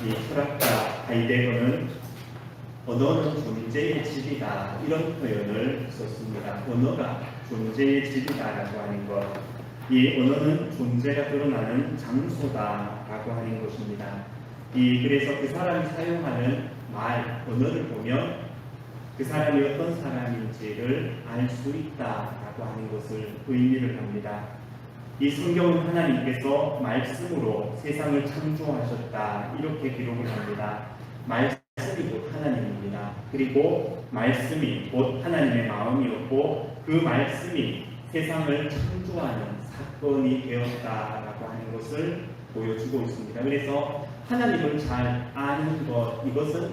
이 철학자 하이데거는 언어는 존재의 질이다, 이런 표현을 썼습니다. 언어가 존재의 질이다라고 하는 것, 이 언어는 존재가 드러나는 장소다라고 하는 것입니다. 그래서 그 사람이 사용하는 말, 언어를 보면 그 사람이 어떤 사람인지를 알 수 있다라고 하는 것을 의미를 합니다. 이 성경은 하나님께서 말씀으로 세상을 창조하셨다, 이렇게 기록을 합니다. 말씀이 곧 하나님입니다. 그리고 말씀이 곧 하나님의 마음이었고 그 말씀이 세상을 창조하는 사건이 되었다라고 하는 것을 보여주고 있습니다. 그래서 하나님을 잘 아는 것, 이것은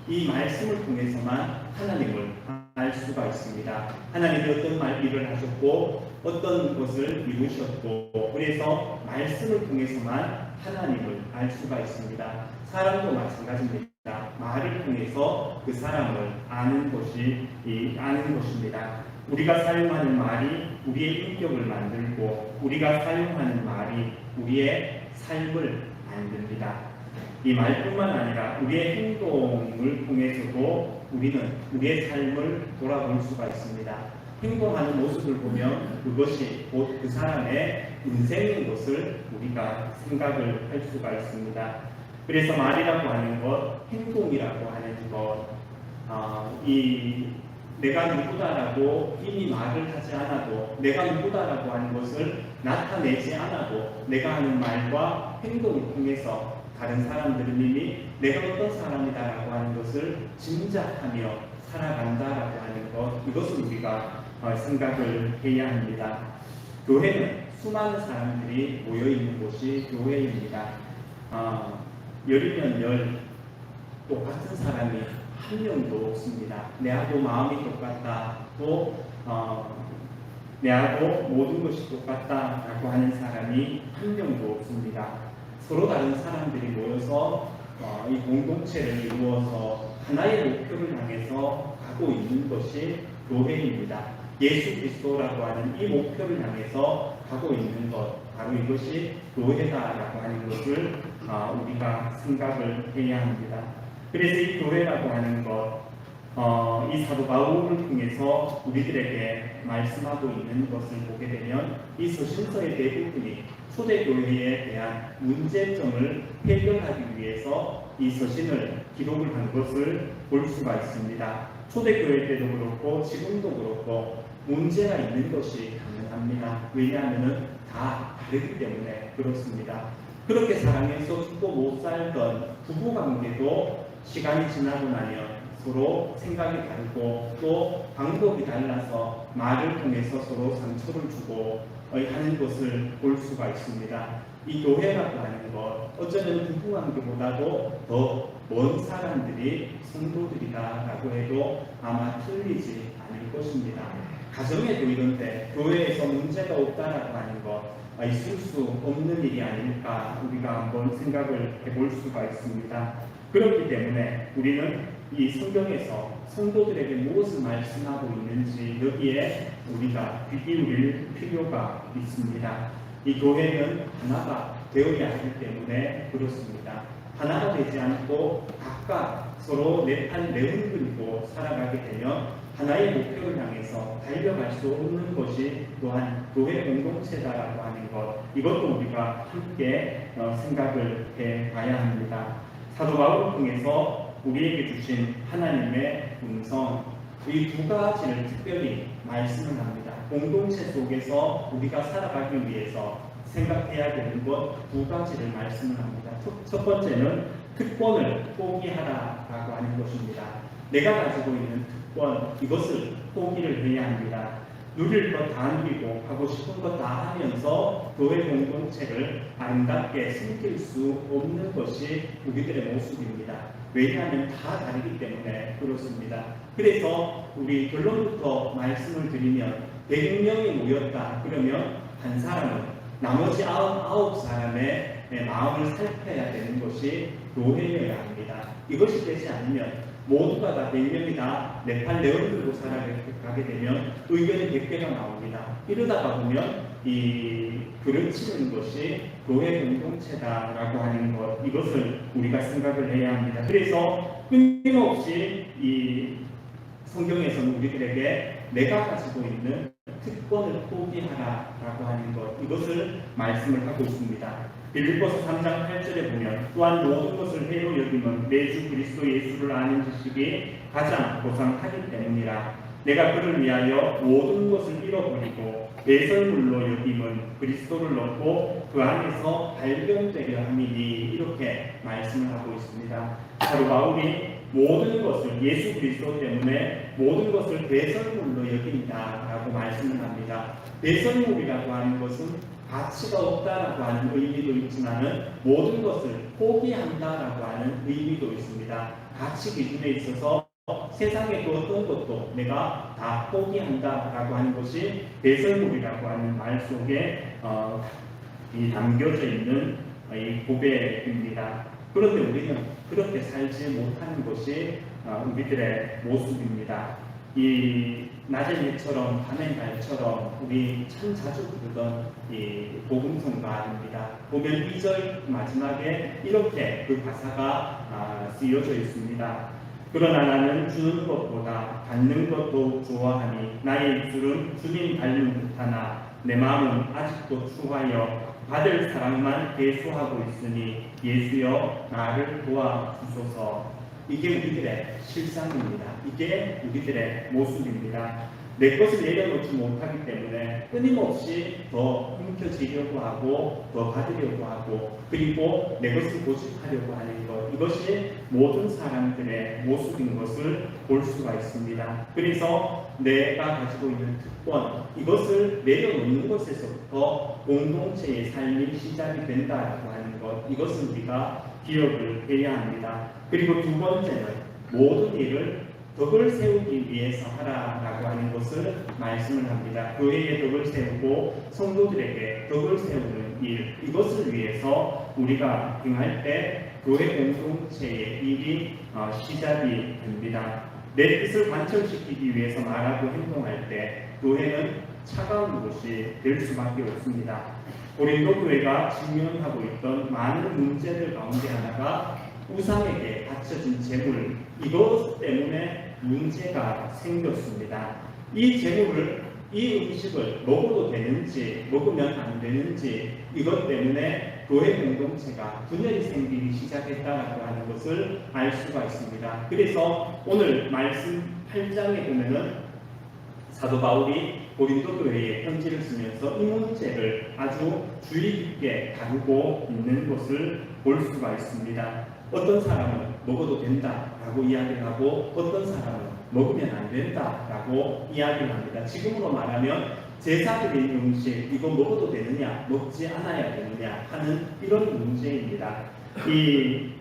이 말씀을 통해서만 하나님을 알 수가 있습니다. 하나님이 어떤 일을 하셨고 어떤 것을 이루셨고, 그래서 말씀을 통해서만 하나님을 알 수가 있습니다. 사람도 마찬가지입니다. 말을 통해서 그 사람을 아는 것입니다. 우리가 사용하는 말이 우리의 인격을 만들고 우리가 사용하는 말이 우리의 삶을 만듭니다. 이 말뿐만 아니라 우리의 행동을 통해서도 우리는 우리의 삶을 돌아볼 수가 있습니다. 행동하는 모습을 보면 그것이 곧 그 사람의 인생인 것을 우리가 생각을 할 수가 있습니다. 그래서 말이라고 하는 것, 행동이라고 하는 것, 내가 누구다라고 이미 말을 하지 않아도, 내가 누구다라고 하는 것을 나타내지 않아도 내가 하는 말과 행동을 통해서 다른 사람들은 이미 내가 어떤 사람이다라고 하는 것을 짐작하며 살아간다라고 하는 것, 이것을 우리가 생각을 해야 합니다. 교회는 수많은 사람들이 모여있는 곳이 교회입니다. 열이면 열, 똑같은 사람이 한 명도 없습니다. 내하고 마음이 똑같다, 또 내하고 모든 것이 똑같다라고 하는 사람이 한 명도 없습니다. 서로 다른 사람들이 모여서 이 공동체를 이루어서 하나의 목표를 향해서 가고 있는 것이 교회입니다. 예수 그리스도라고 하는 이 목표를 향해서 가고 있는 것, 바로 이것이 교회다라고 하는 것을 우리가 생각을 해야 합니다. 그래서 이 교회라고 하는 것, 이 사도 바울을 통해서 우리들에게 말씀하고 있는 것을 보게 되면 이 서신서의 대부분이 초대교회에 대한 문제점을 해결하기 위해서 이 서신을 기록을 한 것을 볼 수가 있습니다. 초대교회 때도 그렇고 지금도 그렇고 문제가 있는 것이 당연합니다. 왜냐하면 다 다르기 때문에 그렇습니다. 그렇게 사랑해서 죽고 못 살던 부부관계도 시간이 지나고 나면 서로 생각이 다르고 또 방법이 달라서 말을 통해서 서로 상처를 주고 하는 것을 볼 수가 있습니다. 이 교회라고 하는 것, 어쩌면 부부관계보다도 더 먼 사람들이 성도들이다라고 해도 아마 틀리지 않을 것입니다. 가정에도 이런데 교회에서 문제가 없다라고 하는 것, 있을 수 없는 일이 아닐까 우리가 한번 생각을 해볼 수가 있습니다. 그렇기 때문에 우리는 이 성경에서 성도들에게 무엇을 말씀하고 있는지 여기에 우리가 귀 기울일 필요가 있습니다. 이 교회는 하나가 되어야 하기 때문에 그렇습니다. 하나가 되지 않고 각각 서로 내 팔 내흔들고 살아가게 되면 하나의 목표를 향해서 달려갈 수 없는 것이 또한 교회 공동체다라고 하는 것, 이것도 우리가 함께 생각을 해봐야 합니다. 사도 바울을 통해서 우리에게 주신 하나님의 음성, 이 두 가지를 특별히 말씀을 합니다. 공동체 속에서 우리가 살아가기 위해서 생각해야 되는 것 두 가지를 말씀을 합니다. 첫 번째는 특권을 포기하라라고 하는 것입니다. 내가 가지고 있는 특권, 이것을 포기를 해야 합니다. 누릴 것 다 누리고 하고 싶은 것 다 하면서 교회 공동체를 아름답게 숨길 수 없는 것이 우리들의 모습입니다. 왜냐하면 다 다르기 때문에 그렇습니다. 그래서 우리 결론부터 말씀을 드리면 100명이 모였다 그러면 한 사람은 나머지 99사람의 마음을 살펴야 되는 것이 교회여야 합니다. 이것이 되지 않으면 모두가 다 100명이 다 내 팔 내어들고 살아가게 되면 의견이 100개가 나옵니다. 이러다가 보면 이 그르치는 것이 교회 공동체다라고 하는 것, 이것을 우리가 생각을 해야 합니다. 그래서 끊임없이 이 성경에서는 우리들에게 내가 가지고 있는 특권을 포기하라라고 하는 것, 이것을 말씀을 하고 있습니다. 빌립보서 3장 8절에 보면 또한 모든 것을 해로 여김은 내 주 그리스도 예수를 아는 지식이 가장 고상하기 때문이라. 내가 그를 위하여 모든 것을 잃어버리고 배설물로 여김은 그리스도를 얻고 그 안에서 발견되려 함이니, 이렇게 말씀을 하고 있습니다. 바로 바울이 모든 것을 예수 그리스도 때문에 모든 것을 배설물로 여긴다라고 말씀을 합니다. 배설물이라고 하는 것은 가치가 없다라고 하는 의미도 있지만은 모든 것을 포기한다라고 하는 의미도 있습니다. 가치 기준에 있어서 세상의 그 어떤 것도 내가 다 포기한다라고 하는 것이 배설물이라고 하는 말 속에 담겨져 있는 이 고백입니다. 그런데 우리는 그렇게 살지 못하는 것이 우리들의 모습입니다. 이 낮의 해처럼 밤의 달처럼 우리 참 자주 부르던 이 복음성가입니다. 보면 2절 마지막에 이렇게 그 가사가 쓰여져 있습니다. 그러나 나는 주는 것보다 받는 것도 좋아하니 나의 입술은 주님 닮은 듯하나 내 마음은 아직도 추하여 받을 사랑만 계수하고 있으니 예수여 나를 도와주소서. 이게 우리들의 실상입니다. 이게 우리들의 모습입니다. 내 것을 내려놓지 못하기 때문에 끊임없이 더 훔쳐지려고 하고 더 받으려고 하고 그리고 내 것을 고집하려고 하는 것, 이것이 모든 사람들의 모습인 것을 볼 수가 있습니다. 그래서 내가 가지고 있는 특권, 이것을 내려놓는 것에서부터 공동체의 삶이 시작이 된다라고 하는 것, 이것을 우리가 기억을 해야 합니다. 그리고 두 번째는 모든 일을 덕을 세우기 위해서 하라라고 하는 것을 말씀을 합니다. 교회에 덕을 세우고 성도들에게 덕을 세우는 일, 이것을 위해서 우리가 행할 때 교회 공동체의 일이 시작이 됩니다. 내 뜻을 관철시키기 위해서 말하고 행동할 때 교회는 차가운 곳이 될 수밖에 없습니다. 고린도 교회가 직면하고 있던 많은 문제들 가운데 하나가 우상에게 바쳐진 재물, 이것 때문에 문제가 생겼습니다. 이 재물을, 이 음식을 먹어도 되는지 먹으면 안 되는지, 이것 때문에 교회 공동체가 분열이 생기기 시작했다라고 하는 것을 알 수가 있습니다. 그래서 오늘 말씀 8장에 보면은 사도 바울이 고린도 교회에 편지를 쓰면서 이 문제를 아주 주의 깊게 다루고 있는 것을 볼 수가 있습니다. 어떤 사람은 먹어도 된다라고 이야기를 하고 어떤 사람은 먹으면 안 된다라고 이야기를 합니다. 지금으로 말하면 제사드린 음식 이거 먹어도 되느냐 먹지 않아야 되느냐 하는 이런 문제입니다. 이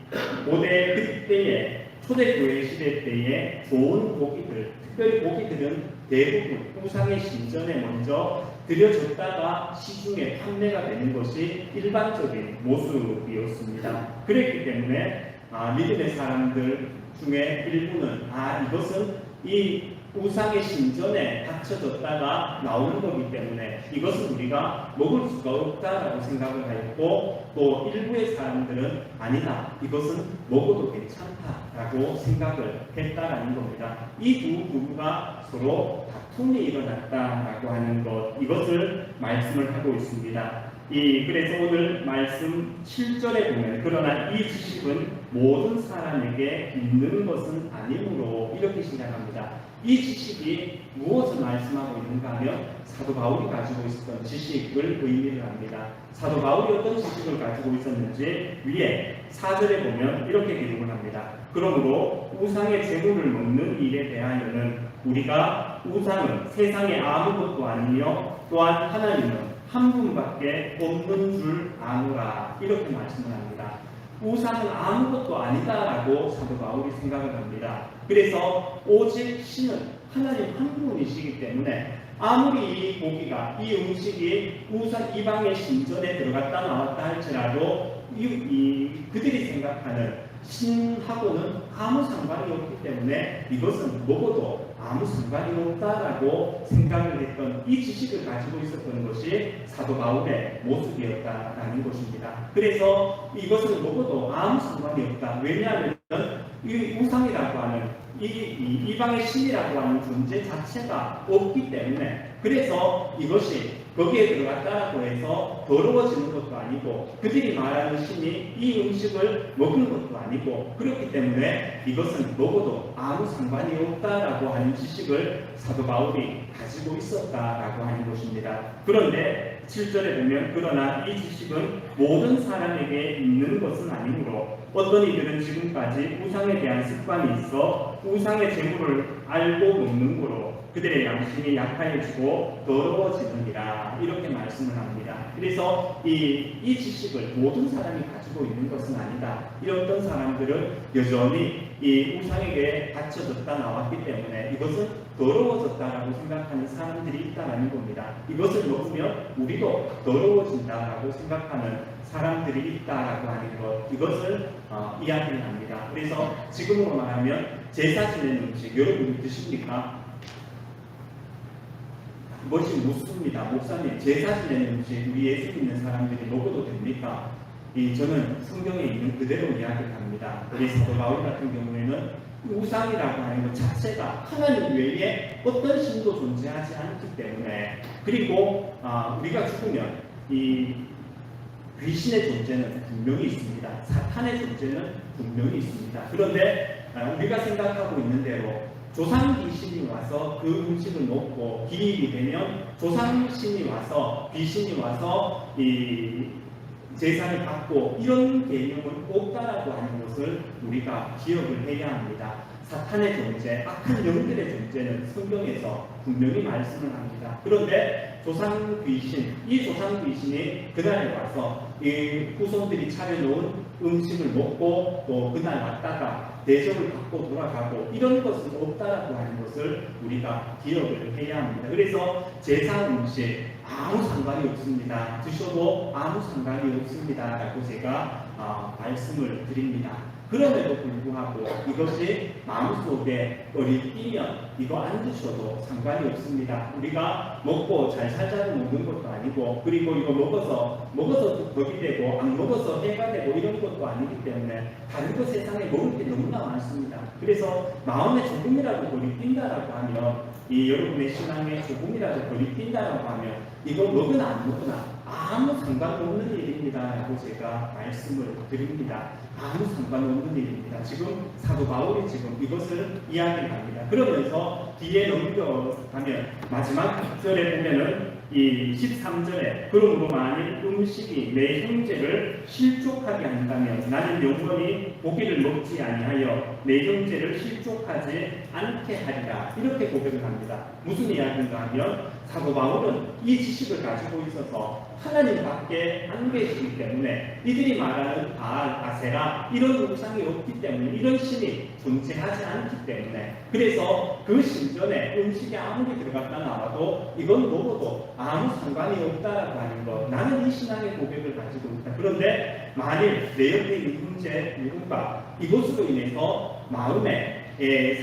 고대 그때의 초대교회 시대 때의 좋은 고기들, 특별히 고기들은 대부분 우상의 신전에 먼저 들여줬다가 시중에 판매가 되는 것이 일반적인 모습이었습니다. 그랬기 때문에 믿음의 사람들 중에 일부는 이것은 이 우상의 신전에 바쳐졌다가 나오는 거기 때문에 이것은 우리가 먹을 수가 없다라고 생각을 했고, 또 일부의 사람들은 아니다, 이것은 먹어도 괜찮다라고 생각을 했다라는 겁니다. 이 두 부부가 서로 다툼이 일어났다라고 하는 것, 이것을 말씀을 하고 있습니다. 그래서 오늘 말씀 7절에 보면 그러나 이 지식은 모든 사람에게 있는 것은 아니므로, 이렇게 시작합니다. 이 지식이 무엇을 말씀하고 있는가 하면 사도 바울이 가지고 있었던 지식을 의미를 합니다. 사도 바울이 어떤 지식을 가지고 있었는지 위에 4절에 보면 이렇게 기록을 합니다. 그러므로 우상의 재물을 먹는 일에 대하여는 우리가 우상은 세상에 아무것도 아니며 또한 하나님은 한 분밖에 없는 줄 아노라, 이렇게 말씀을 합니다. 우상은 아무것도 아니다라고 사도 바울이 생각을 합니다. 그래서 오직 신은 하나님 한 분이시기 때문에 아무리 이 고기가, 이 음식이 우상 이방의 신전에 들어갔다 나왔다 할지라도 그들이 생각하는 신하고는 아무 상관이 없기 때문에 이것은 먹어도 아무 상관이 없다라고 생각을 했던 이 지식을 가지고 있었던 것이 사도 바울의 모습이었다라는 것입니다. 그래서 이것을 먹어도 아무 상관이 없다. 왜냐하면 이 우상이라고 하는 이방의 신이라고 하는 존재 자체가 없기 때문에, 그래서 이것이 거기에 들어갔다라고 해서 더러워지는 것도 아니고 그들이 말하는 신이 이 음식을 먹은 것도 아니고, 그렇기 때문에 이것은 먹어도 아무 상관이 없다라고 하는 지식을 사도 바울이 가지고 있었다라고 하는 것입니다. 그런데 7절에 보면 그러나 이 지식은 모든 사람에게 있는 것은 아니므로 어떤 이들은 지금까지 우상에 대한 습관이 있어 우상의 재물을 알고 먹는 거로 그들의 양심이 약하여지고 더러워지느니라, 이렇게 말씀을 합니다. 그래서 이 지식을 모든 사람이 가지고 있는 것은 아니다. 이런 사람들은 여전히 이 우상에게 갇혀졌다 나왔기 때문에 이것은 더러워졌다라고 생각하는 사람들이 있다라는 겁니다. 이것을 먹으면 우리도 더러워진다라고 생각하는 사람들이 있다라고 하는 것, 이것을 이야기를 합니다. 그래서 지금으로 말하면 제사 지내는 음식 여러분이 드십니까? 것이 묻습니다. 목사님, 제사 지내는 음식 우리 예수 믿는 사람들이 먹어도 됩니까? 저는 성경에 있는 그대로 이야기를 합니다. 우리 사도 바울 같은 경우에는 우상이라고 하는 것 자체가 하나님 외에 어떤 신도 존재하지 않기 때문에, 그리고 우리가 죽으면 이 귀신의 존재는 분명히 있습니다. 사탄의 존재는 분명히 있습니다. 그런데 우리가 생각하고 있는 대로 조상 귀신이 와서 그 음식을 먹고 기일이 되면 조상 신이 와서 귀신이 와서 이 제사를 받고 이런 개념은 없다라고 하는 것을 우리가 기억을 해야 합니다. 사탄의 존재, 악한 영들의 존재는 성경에서 분명히 말씀을 합니다. 그런데 조상 귀신, 이 조상 귀신이 그날에 와서 이 후손들이 차려놓은 음식을 먹고 또 그날 왔다가 대접을 받고 돌아가고 이런 것은 없다라고 하는 것을 우리가 기억을 해야 합니다. 그래서 제사 음식 아무 상관이 없습니다. 드셔도 아무 상관이 없습니다 라고 제가 말씀을 드립니다. 그럼에도 불구하고 이것이 마음속에 어리끼면 이거 안 드셔도 상관이 없습니다. 우리가 먹고 잘 살자고 먹는 것도 아니고, 그리고 이거 먹어서 덕이 되고 안 먹어서 해가 되고 이런 것도 아니기 때문에 다른 것 세상에 먹을 게 너무나 많습니다. 그래서 마음에 조금이라도 거리낀다라고 하면, 여러분의 신앙에 조금이라도 거리낀다라고 하면 이거 먹으나 안 먹으나 아무 상관없는 일입니다 라고 제가 말씀을 드립니다. 아무 상관없는 일입니다. 지금 사도 바울이 지금 이것을 이야기를 합니다. 그러면서 뒤에 넘겨가면 마지막 절에 보면은 이 13절에 그러므로 만일 음식이 내 형제를 실족하게 한다면 나는 영원히 고기를 먹지 아니하여 내 형제를 실족하지 않게 하리라, 이렇게 고백을 합니다. 무슨 이야기인가 하면 사도 바울은 이 지식을 가지고 있어서 하나님 밖에 안 계시기 때문에 이들이 말하는 바알, 아세라 이런 우상이 없기 때문에, 이런 신이 존재하지 않기 때문에, 그래서 그 신전에 음식이 아무리 들어갔다 나와도 이건 먹어도 아무 상관이 없다라고 하는 것, 나는 이 신앙의 고백을 가지고 있다. 그런데 만일 내 옆에 있는 형제 누군가 이것으로 인해서 마음에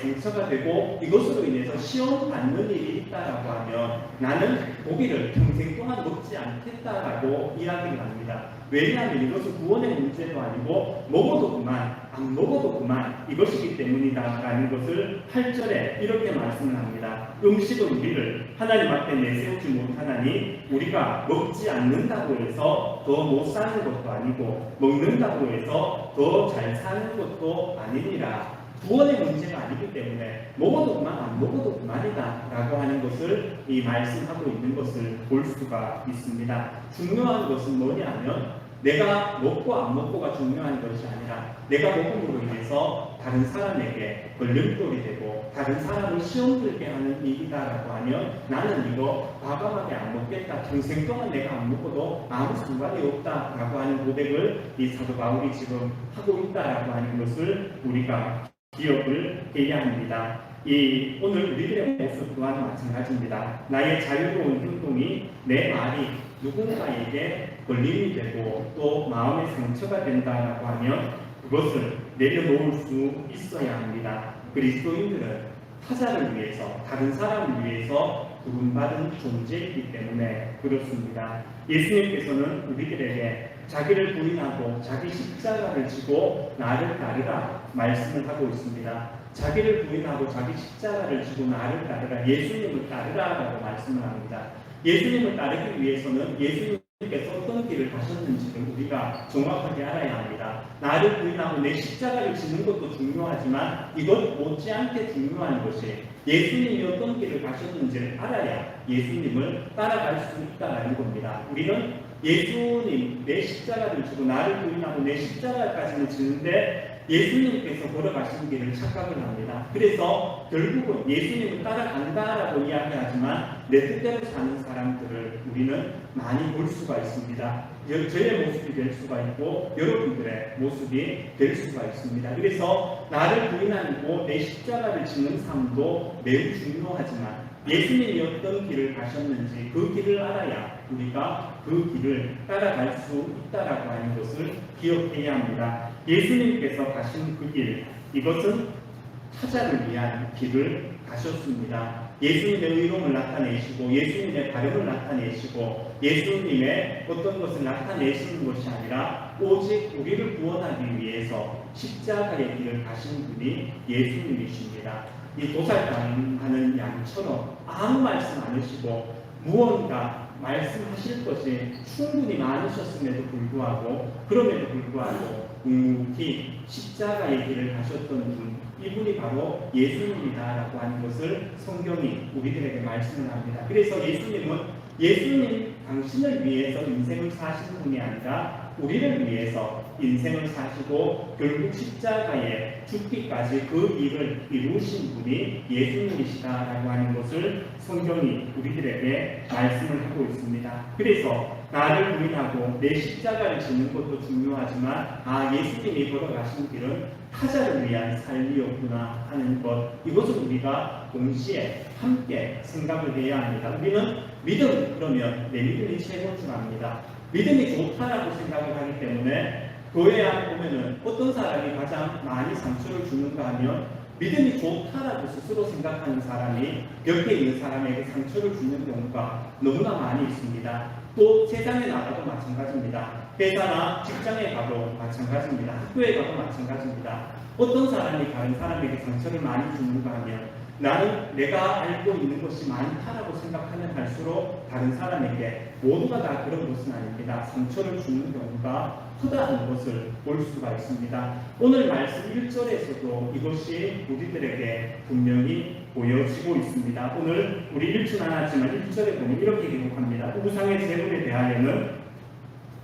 상처가 되고 이것으로 인해서 시험 받는 일이 있다라고 하면 나는 고기를 평생 동안 먹지 않겠다라고 이야기를 합니다. 왜냐하면 이것은 구원의 문제도 아니고 먹어도 그만, 안 먹어도 그만 이것이기 때문이다라는 것을 8절에 이렇게 말씀을 합니다. 음식은 우리를 하나님 앞에 내세우지 못하나니 우리가 먹지 않는다고 해서 더 못 사는 것도 아니고 먹는다고 해서 더 잘 사는 것도 아니니라. 구원의 문제가 아니기 때문에 먹어도 그만, 안 먹어도 그만이다 라고 하는 것을 이 말씀하고 있는 것을 볼 수가 있습니다. 중요한 것은 뭐냐면 내가 먹고 안 먹고가 중요한 것이 아니라 내가 먹음으로 인해서 다른 사람에게 걸림돌이 되고 다른 사람을 시험 들게 하는 일이다라고 하면 나는 이거 과감하게 안 먹겠다, 평생 동안 내가 안 먹어도 아무 상관이 없다라고 하는 고백을 이 사도 바울이 지금 하고 있다라고 하는 것을 우리가 기억을 해야 합니다. 오늘 우리들의 모습 또한 마찬가지입니다. 나의 자유로운 행동이, 내 말이 누군가에게 걸림이 되고 또 마음의 상처가 된다라고 하면 그것을 내려놓을 수 있어야 합니다. 그리스도인들은 타자를 위해서, 다른 사람을 위해서 부름받은 존재이기 때문에 그렇습니다. 예수님께서는 우리들에게 자기를 부인하고 자기 십자가를 지고 나를 따르라 말씀을 하고 있습니다. 자기를 부인하고 자기 십자가를 지고 나를 따르라, 예수님을 따르라라고 말씀을 합니다. 예수님을 따르기 위해서는 예수님께서 어떤 길을 가셨는지를 우리가 정확하게 알아야 합니다. 나를 부인하고 내 십자가를 지는 것도 중요하지만 이것 못지않게 중요한 것이 예수님이 어떤 길을 가셨는지를 알아야 예수님을 따라갈 수 있다는 겁니다. 우리는 예수님 내 십자가를 지고 나를 부인하고 내 십자가까지는 지는데 예수님께서 걸어가신 길을 착각을 합니다. 그래서 결국은 예수님을 따라간다라고 이야기하지만 내 뜻대로 사는 사람들을 우리는 많이 볼 수가 있습니다. 저의 모습이 될 수가 있고 여러분들의 모습이 될 수가 있습니다. 그래서 나를 부인하고 내 십자가를 지는 삶도 매우 중요하지만 예수님이 어떤 길을 가셨는지 그 길을 알아야 우리가 그 길을 따라갈 수 있다라고 하는 것을 기억해야 합니다. 예수님께서 가신 그 길, 이것은 타자를 위한 길을 가셨습니다. 예수님의 의로움을 나타내시고 예수님의 바름을 나타내시고 예수님의 어떤 것을 나타내시는 것이 아니라 오직 우리를 구원하기 위해서 십자가의 길을 가신 분이 예수님이십니다. 이 도살당하는 양처럼 아무 말씀 안 하시고 무언가 말씀하실 것이 충분히 많으셨음에도 불구하고 그럼에도 불구하고 묵묵히 십자가의 길을 가셨던 분, 이분이 바로 예수님이다라고 하는 것을 성경이 우리들에게 말씀을 합니다. 그래서 예수님 당신을 위해서 인생을 사시는 분이 아니라 우리를 위해서 인생을 사시고 결국 십자가에 죽기까지 그 일을 이루신 분이 예수님이시다라고 하는 것을 성경이 우리들에게 말씀을 하고 있습니다. 그래서 나를 부인하고 내 십자가를 지는 것도 중요하지만 예수님이 걸어가신 길은 타자를 위한 삶이었구나 하는 것, 이것을 우리가 동시에 함께 생각을 해야 합니다. 우리는 믿음, 그러면 내 믿음이 최고인 줄 압니다. 믿음이 좋다라고 생각을 하기 때문에 교회에 보면은 어떤 사람이 가장 많이 상처를 주는가 하면 믿음이 좋다라고 스스로 생각하는 사람이 옆에 있는 사람에게 상처를 주는 경우가 너무나 많이 있습니다. 또 세상에 나가도 마찬가지입니다. 회사나 직장에 가도 마찬가지입니다. 학교에 가도 마찬가지입니다. 어떤 사람이 다른 사람에게 상처를 많이 주는가 하면 나는 내가 알고 있는 것이 많다라고 생각하면 할수록 다른 사람에게 모두가 다 그런 것은 아닙니다. 상처를 주는 경우가 크다는 것을 볼 수가 있습니다. 오늘 말씀 1절에서도 이것이 우리들에게 분명히 보여지고 있습니다. 오늘 우리 읽지는 않았지만 1절에 보면 이렇게 기록합니다. 우상의 제물에 대하여는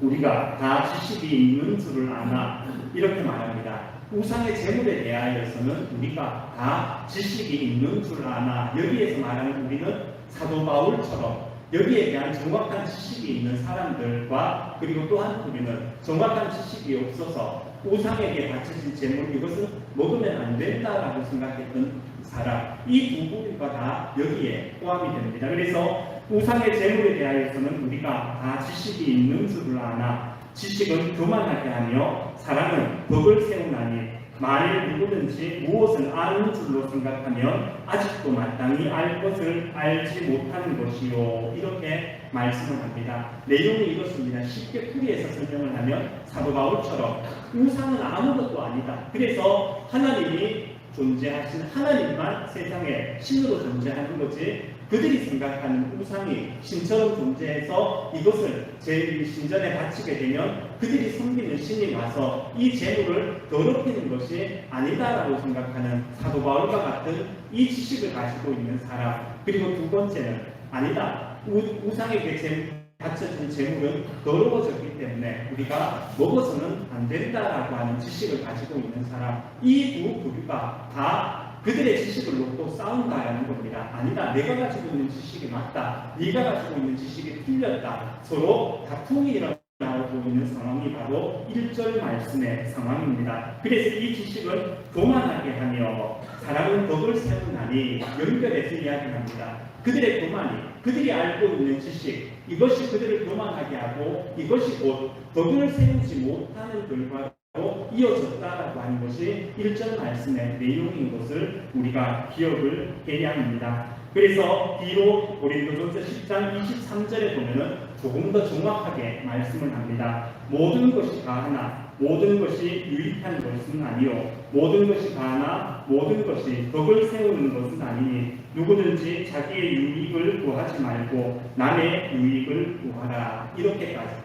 우리가 다 지식이 있는 줄을 아나, 이렇게 말합니다. 우상의 제물에 대하여서는 우리가 다 지식이 있는 줄 아나, 여기에서 말하는 우리는 사도 바울처럼 여기에 대한 정확한 지식이 있는 사람들과 그리고 또한 우리는 정확한 지식이 없어서 우상에게 바쳐진 제물, 이것은 먹으면 안 된다라고 생각했던 사람, 이 두 부류가 다 여기에 포함이 됩니다. 그래서 우상의 제물에 대하여서는 우리가 다 지식이 있는 줄을 아나, 지식은 교만하게 하며 사람은 법을 세우나니 만일 누구든지 무엇을 아는 줄로 생각하면 아직도 마땅히 알 것을 알지 못하는 것이요, 이렇게 말씀을 합니다. 내용이 이렇습니다. 쉽게 풀이해서 설명을 하면 사도 바울처럼 우상은 아무것도 아니다. 그래서 하나님이 존재하신 하나님만 세상에 신으로 존재하는 거지, 그들이 생각하는 우상이 신처럼 존재해서 이것을 제 신전에 바치게 되면 그들이 섬기는 신이 와서 이 재물을 더럽히는 것이 아니다라고 생각하는 사도 바울과 같은 이 지식을 가지고 있는 사람, 그리고 두 번째는 아니다, 우상에게 바쳐진 재물은 더러워졌기 때문에 우리가 먹어서는 안 된다라고 하는 지식을 가지고 있는 사람, 이 두 부류가 다 그들의 지식을 놓고 싸운다라는 겁니다. 아니다, 내가 가지고 있는 지식이 맞다, 네가 가지고 있는 지식이 틀렸다, 서로 다툼이 일어나고 있는 상황이 바로 1절 말씀의 상황입니다. 그래서 이 지식은 교만하게 하며 사람은 덕을 세우나니, 연결해서 이야기합니다. 그들의 교만이, 그들이 알고 있는 지식, 이것이 그들을 교만하게 하고 이것이 곧 덕을 세우지 못하는 결과로 이어졌다라고 하는 것이 1절 말씀의 내용인 것을 우리가 기억을 해야 합니다. 그래서 뒤로 고린도전서 10장 23절에 보면은 조금 더 정확하게 말씀을 합니다. 모든 것이 가하나 모든 것이 유익한 것은 아니요 모든 것이 가하나 모든 것이 덕을 세우는 것은 아니니 누구든지 자기의 유익을 구하지 말고 남의 유익을 구하라. 이렇게까지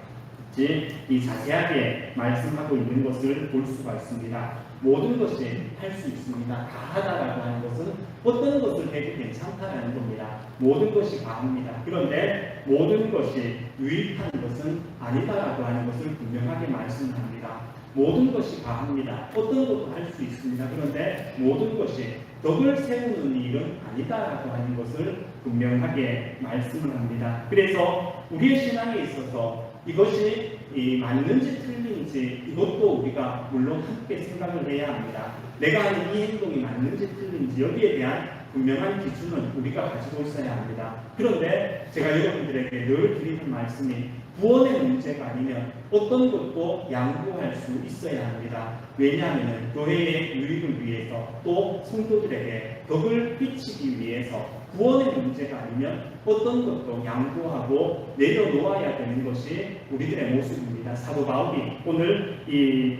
이 자세하게 말씀하고 있는 것을 볼 수가 있습니다. 모든 것이 할 수 있습니다. 가하다라고 하는 것은 어떤 것을 해도 괜찮다라는 겁니다. 모든 것이 가합니다. 그런데 모든 것이 유익한 것은 아니다라고 하는 것을 분명하게 말씀합니다. 모든 것이 가합니다. 어떤 것도 할 수 있습니다. 그런데 모든 것이 덕을 세우는 일은 아니다라고 하는 것을 분명하게 말씀을 합니다. 그래서 우리의 신앙에 있어서 이것이 맞는지 틀린지 이것도 우리가 물론 함께 생각을 해야 합니다. 내가 하는 이 행동이 맞는지 틀린지 여기에 대한 분명한 기준은 우리가 가지고 있어야 합니다. 그런데 제가 여러분들에게 늘 드리는 말씀이 구원의 문제가 아니면 어떤 것도 양보할 수 있어야 합니다. 왜냐하면 교회의 유익을 위해서 또 성도들에게 덕을 끼치기 위해서 구원의 문제가 아니면 어떤 것도 양보하고 내려놓아야 되는 것이 우리들의 모습입니다. 사도 바울이 오늘 이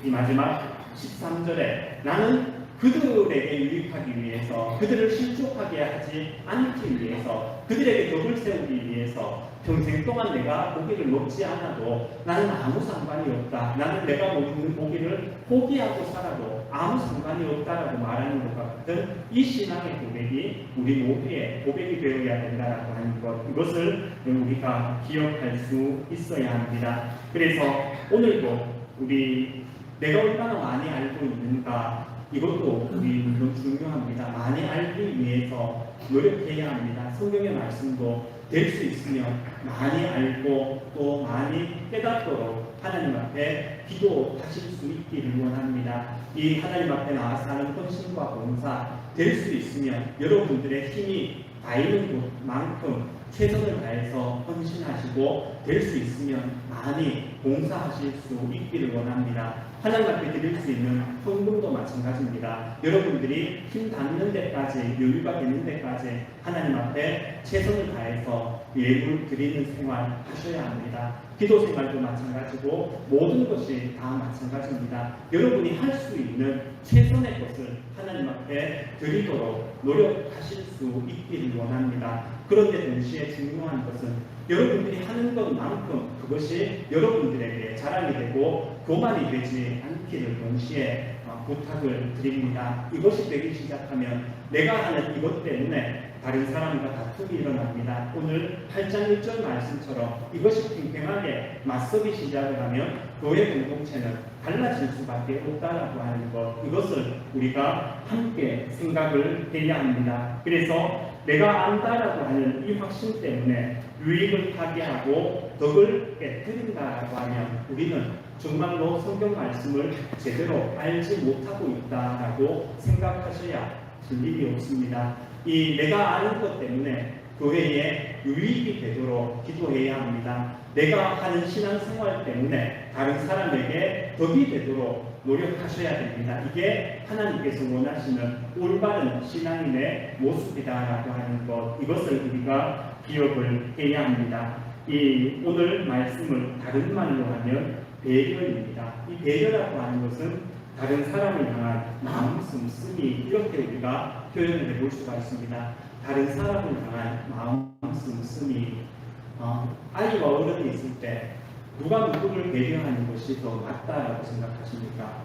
마지막 13절에 나는 그들에게 유익하기 위해서 그들을 실족하게 하지 않기 위해서 그들에게 덕을 세우기 위해서 평생 동안 내가 고기를 먹지 않아도 나는 아무 상관이 없다. 나는 내가 먹는 고기를 포기하고 살아도 아무 상관이 없다라고 말하는 것 같은 이 신앙의 고백이 우리 모두의 고백이 되어야 된다라고 하는 것, 이것을 우리가 기억할 수 있어야 합니다. 그래서 오늘도 내가 얼마나 많이 알고 있는가, 이것도 우리 물론 중요합니다. 많이 알기 위해서 노력해야 합니다. 성경의 말씀도 될 수 있으면 많이 알고 또 많이 깨닫도록 하나님 앞에 기도하실 수 있기를 원합니다. 이 하나님 앞에 나와서 하는 헌신과 봉사 될 수 있으면 여러분들의 힘이 닿는 곳만큼 최선을 다해서 헌신하시고 될 수 있으면 많이 봉사하실 수 있기를 원합니다. 하나님 앞에 드릴 수 있는 헌금도 마찬가지입니다. 여러분들이 힘 닿는 데까지, 여유가 되는 데까지 하나님 앞에 최선을 다해서 예물 드리는 생활 하셔야 합니다. 기도 생활도 마찬가지고 모든 것이 다 마찬가지입니다. 여러분이 할 수 있는 최선의 것을 하나님 앞에 드리도록 노력하실 수 있기를 원합니다. 그런데 동시에 중요한 것은 여러분들이 하는 것만큼 그것이 여러분들에게 자랑이 되고 교만이 되지 않기를 동시에 부탁을 드립니다. 이것이 되기 시작하면 내가 하는 이것 때문에 다른 사람과 다툼이 일어납니다. 오늘 8장 1절 말씀처럼 이것이 팽팽하게 맞서기 시작을 하면 교회 공동체는 달라질 수밖에 없다라고 하는 것, 이것을 우리가 함께 생각을 해야 합니다. 그래서 내가 안다라고 하는 이 확신 때문에 유익을 파괴하고 덕을 깨뜨린다라고 하면 우리는 정말로 성경 말씀을 제대로 알지 못하고 있다라고 생각하셔야 틀림이 없습니다. 이 내가 아는 것 때문에 교회에 유익이 되도록 기도해야 합니다. 내가 하는 신앙생활 때문에 다른 사람에게 덕이 되도록 노력하셔야 됩니다. 이게 하나님께서 원하시는 올바른 신앙인의 모습이다라고 하는 것, 이것을 우리가 기억을 해야 합니다. 이 오늘 말씀을 다른 말로 하면 배려입니다. 이 배려라고 하는 것은 다른 사람을 향한 마음 씀씀이, 이렇게 우리가 표현을 해볼 수가 있습니다. 다른 사람을 향한 마음 씀씀이, 아이와 어른이 있을 때 누가 누구를 배려하는 것이 더 맞다라고 생각하십니까?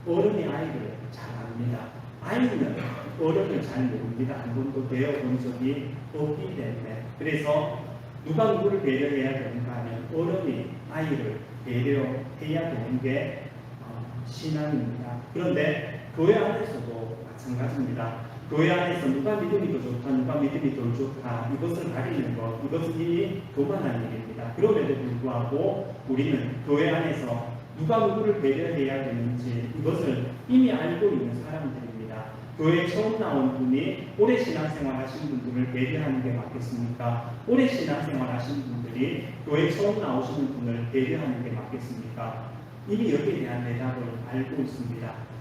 어른이 아이를 잘 압니다. 아이는 어른을 잘 모릅니다. 한 번도 배워본 적이 없기 때문에. 그래서 누가 누구를 배려해야 되는가 하면 어른이 아이를 배려해야 되는 게 신앙입니다. 그런데 교회 안에서도 마찬가지입니다. 교회 안에서 누가 믿음이 더 좋다, 누가 믿음이 덜 좋다, 이것을 가리는 것, 이것은 이미 교만한 일입니다. 그럼에도 불구하고 우리는 교회 안에서 누가 누구를 배려해야 되는지 이것을 이미 알고 있는 사람들입니다. 교회 처음 나온 분이 오래 신앙생활 하신 분들을 배려하는 게 맞겠습니까? 오래 신앙생활 하신 분들이 교회 처음 나오시는 분을 배려하는 게 맞겠습니까? 이미 여기에 대한 대답을 알고 있습니다.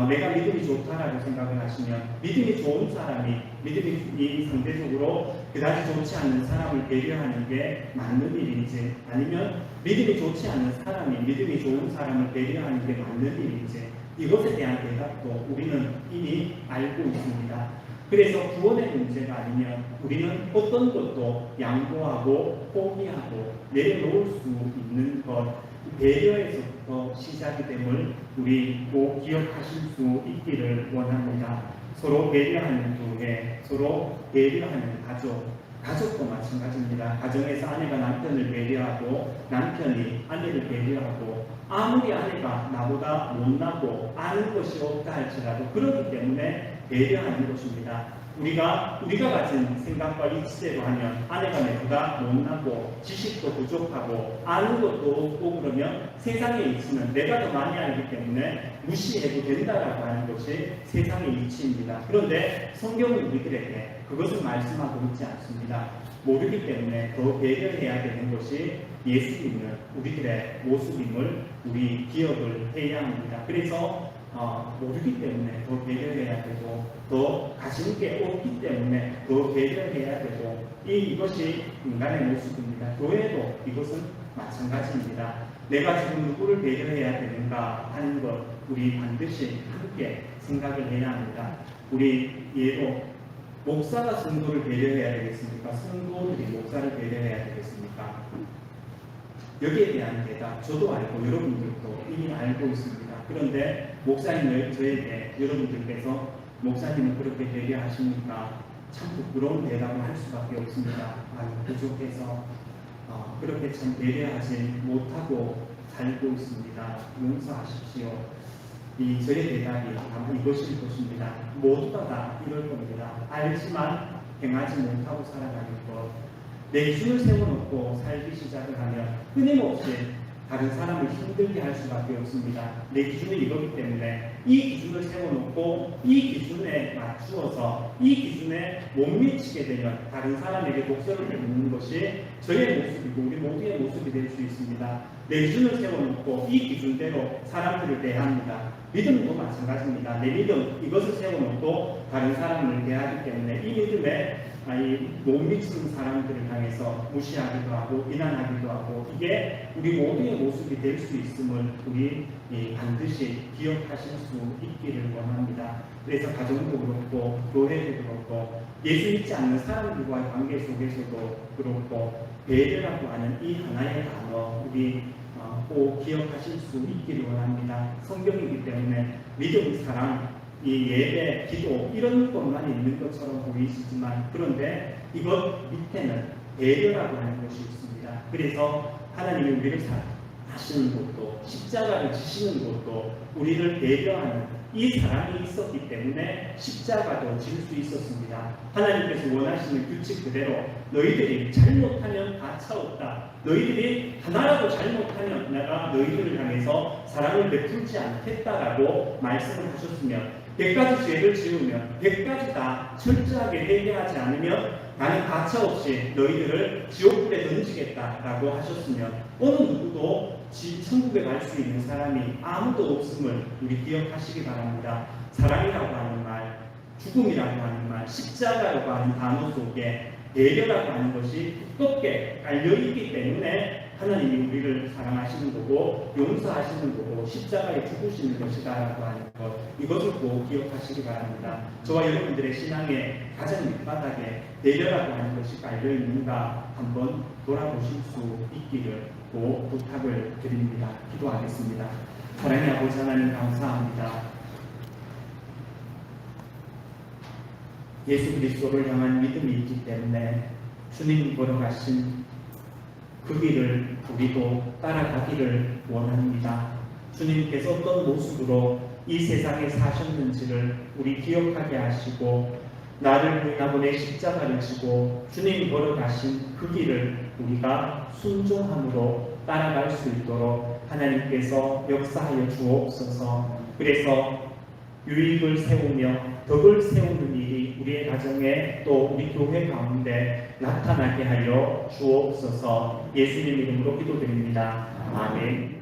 내가 믿음이 좋다라고 생각을 하시면 믿음이 좋은 사람이 믿음이 상대적으로 그다지 좋지 않은 사람을 배려하는 게 맞는 일인지, 아니면 믿음이 좋지 않은 사람이 믿음이 좋은 사람을 배려하는 게 맞는 일인지, 이것에 대한 대답도 우리는 이미 알고 있습니다. 그래서 구원의 문제가 아니면 우리는 어떤 것도 양보하고 포기하고 내려놓을 수 있는 것, 배려에서부터 시작이 됨을 우리 꼭 기억하실 수 있기를 원합니다. 서로 배려하는 교회, 서로 배려하는 가족도 마찬가지입니다. 가정에서 아내가 남편을 배려하고 남편이 아내를 배려하고, 아무리 아내가 나보다 못나고 아는 것이 없다 할지라도 그렇기 때문에 배려하는 것입니다. 우리가 가진 생각과 이치대로 하면 아내가 내보다 못나고 지식도 부족하고 아는 것도 없고 그러면 세상의 이치는 내가 더 많이 알기 때문에 무시해도 된다라고 하는 것이 세상의 이치입니다. 그런데 성경은 우리들에게 그것을 말씀하고 있지 않습니다. 모르기 때문에 더 배려해야 되는 것이 예수 믿는 우리들의 모습임을 우리 기억을 해야 합니다. 그래서 모르기 때문에 더 배려해야 되고, 더 가진 게 없기 때문에 더 배려해야 되고, 이것이 인간의 모습입니다. 교회도 이것은 마찬가지입니다. 내가 지금 누구를 배려해야 되는가 하는 것, 우리 반드시 함께 생각을 해야 합니다. 우리 예로 목사가 성도를 배려해야 되겠습니까? 성도들이 목사를 배려해야 되겠습니까? 여기에 대한 대답 저도 알고 여러분들도 이미 알고 있습니다. 그런데 목사님을 저에게 여러분들께서 목사님은 그렇게 배려하십니까? 참 부끄러운 대답을 할 수밖에 없습니다. 부족해서 그렇게 참 배려하지 못하고 살고 있습니다. 용서하십시오. 저의 대답이 아마 이것일 것입니다. 모두가 다 이럴 겁니다. 알지만 행하지 못하고 살아가는 것. 내 기준을 세워놓고 살기 시작을 하면 끊임없이 다른 사람을 힘들게 할 수밖에 없습니다. 내 기준이 이거기 때문에 이 기준을 세워놓고 이 기준에 맞추어서 이 기준에 못 미치게 되면 다른 사람에게 독서를 묻는 것이 저의 모습이고 우리 모두의 모습이 될 수 있습니다. 내 기준을 세워놓고 이 기준대로 사람들을 대합니다. 믿음도 마찬가지입니다. 내 믿음 이것을 세워놓고 다른 사람을 대하기 때문에 이 믿음에 못 미치는 사람들을 향해서 무시하기도 하고 비난하기도 하고, 이게 우리 모두의 모습이 될 수 있음을 우리 반드시 기억하실 수 있기를 원합니다. 그래서 가정도 그렇고 교회도 그렇고 예수 믿지 않는 사람들과의 관계 속에서도 그렇고 배려라고 하는 이 하나의 단어 우리 꼭 기억하실 수 있기를 원합니다. 성경이기 때문에 믿음, 사랑, 이 예배, 기도 이런 것만 있는 것처럼 보이시지만 그런데 이것 밑에는 배려라고 하는 것이 있습니다. 그래서 하나님이 우리를 사랑하시는 것도 십자가를 지시는 것도 우리를 배려하는 이 사랑이 있었기 때문에 십자가도 질 수 있었습니다. 하나님께서 원하시는 규칙 그대로 너희들이 잘못하면 다 차없다. 너희들이 하나라도 잘못하면 내가 너희들을 향해서 사랑을 베풀지 않겠다라고 말씀을 하셨으면 100가지 죄를 지으면 100가지 다 철저하게 회개하지 않으면 나는 가차없이 너희들을 지옥불에 던지겠다라고 하셨으면 어느 누구도 천국에 갈 수 있는 사람이 아무도 없음을 우리 기억하시기 바랍니다. 사랑이라고 하는 말, 죽음이라고 하는 말, 십자가라고 하는 단어 속에 배려라고 하는 것이 두껍게 깔려있기 때문에 하나님이 우리를 사랑하시는 거고 용서하시는 거고 십자가에 죽으시는 것이다라고 하는 것, 이것을 꼭 기억하시기 바랍니다. 저와 여러분들의 신앙의 가장 밑바닥에 배려라고 하는 것이 깔려있는가 한번 돌아보실 수 있기를 꼭 부탁을 드립니다. 기도하겠습니다. 사랑의 아버지 하나님 감사합니다. 예수 그리스도를 향한 믿음이 있기 때문에 주님이 걸어가신 그 길을 우리도 따라가기를 원합니다. 주님께서 어떤 모습으로 이 세상에 사셨는지를 우리 기억하게 하시고 나를 위하고 내 십자가를 지고 주님이 걸어가신 그 길을 우리가 순종함으로 따라갈 수 있도록 하나님께서 역사하여 주옵소서. 그래서 유익을 세우며 덕을 세우는 일이 우리의 가정에 또 우리 교회 가운데 나타나게 하여 주옵소서. 예수님 이름으로 기도드립니다. 아멘.